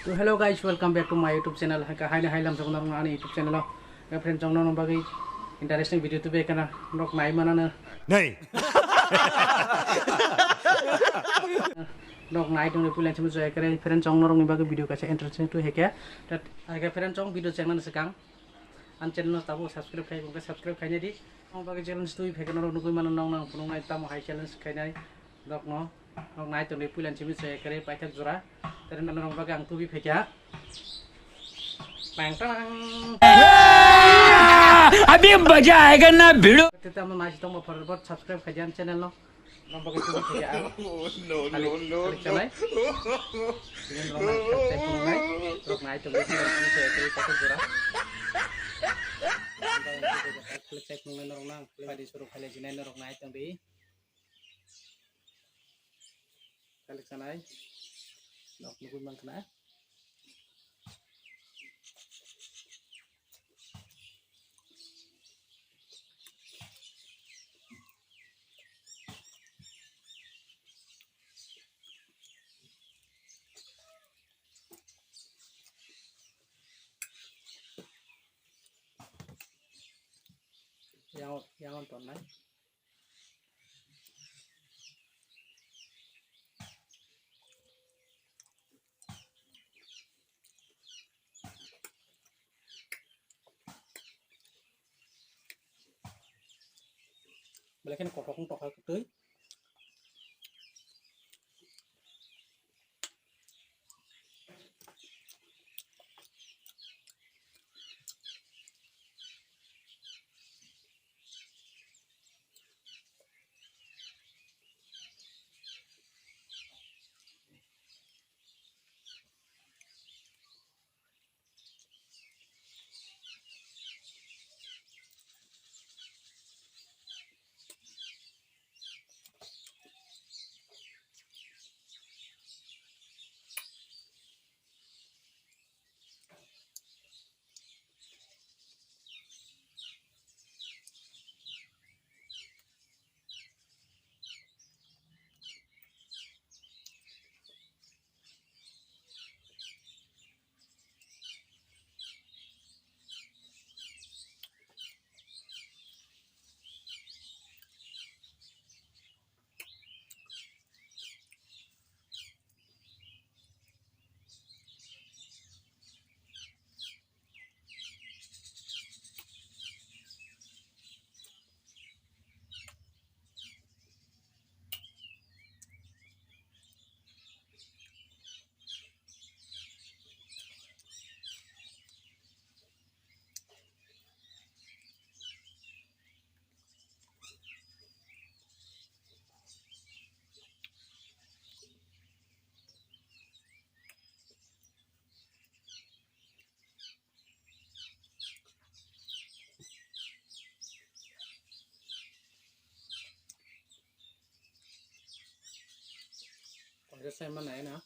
तो hello guys welcome back to my YouTube channel hi hi लमजों नानी YouTube channel friend जों नों बागै इंटरेस्टिंग वीडियो तो बेकना नक नाय मानानो नहीं नक नाय दंने पुलान से जय करे फ्रेंड जों नों बागै वीडियो का इंटरेस्टिंग तो हेके दैट आगे फ्रेंड जों वीडियो चैनल से कां आन चैनल ताबो सब्सक्राइब खाइ गंगा सब्सक्राइब खाइने दी नों बागै चैलेंज तो फेकना रो नुगै मानो नां नां पुनो नाय ताम हाई चैलेंज खाइनाय नक न नक नाय दंने पुलान से जय करे पाइथक जरा तेरे नों बागै आं तो भी फेका अभी मजा आएगा ना भिड़ो kita masih tunggu forward subscribe kajian channel no nombor itu ya no channel ini nomor cek punai terus naik coba ini saya klik pakai jurah klik cek punai norong nang klik disuruh kali jenis norong naik tapi klik sana nok nunggu mang kena yang nonton naik balik kan kotok tuh Ada saya mana ya?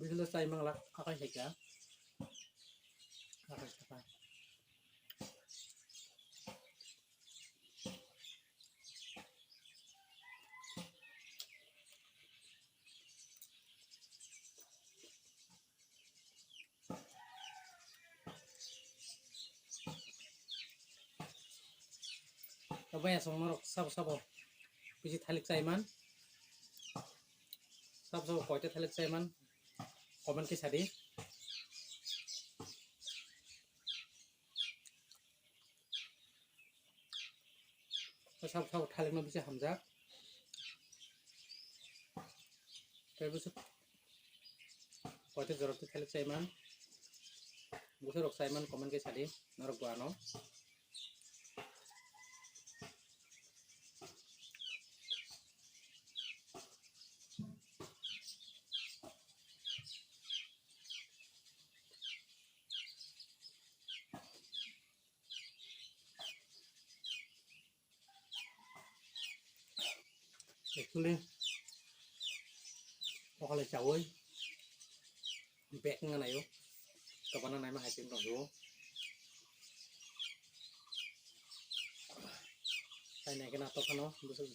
Bisa saya mengelak akan heka. Akan apa? Apa ya semua sabo bisi thalik saiman sabo koite thalik saiman komen ke sadi sabo thalik no bisi hamjak terbusuk koite jorok thalik saiman busuk rok saiman komen ke sadi norok guano actually kalau cawai bek ngan ayo kapan nai mah hacing dong saya naik kena to kano busuk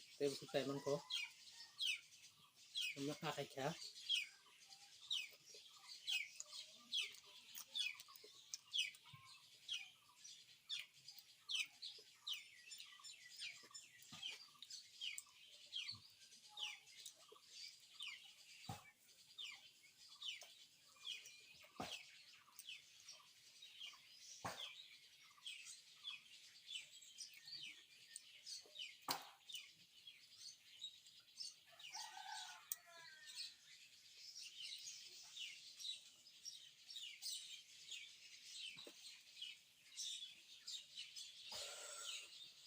saiman ko nak akai kya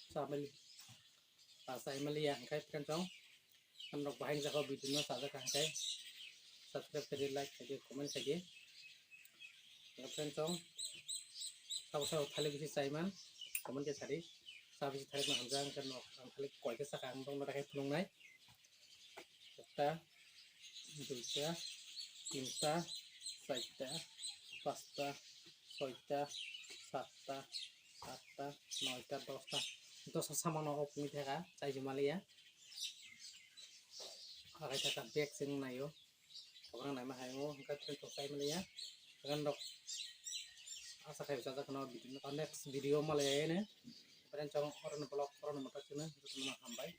sambil pasai melia kai kan cong kan rok bahing jaka video no sa kan kai subscribe kari like kari comment kari kan cong sabo thalik bisi saiman comment ke sadi sa bisi thalik na hamjang kan nok thalik koi ke sakang dong na kai phulung nai একটা দুইটা তিনটা চারটা পাঁচটা ছয়টা সাতটা আটটা নয়টা দশটা দশটা সামানো পুঙি থাকা চাই জমালিয়া akai taka bek sing nayo orang nai mahai ngo hangkat pen sai malia kan dok asa kai bisa kana video next video male ne pen chong orang blog orang mata chuna itu nama hambai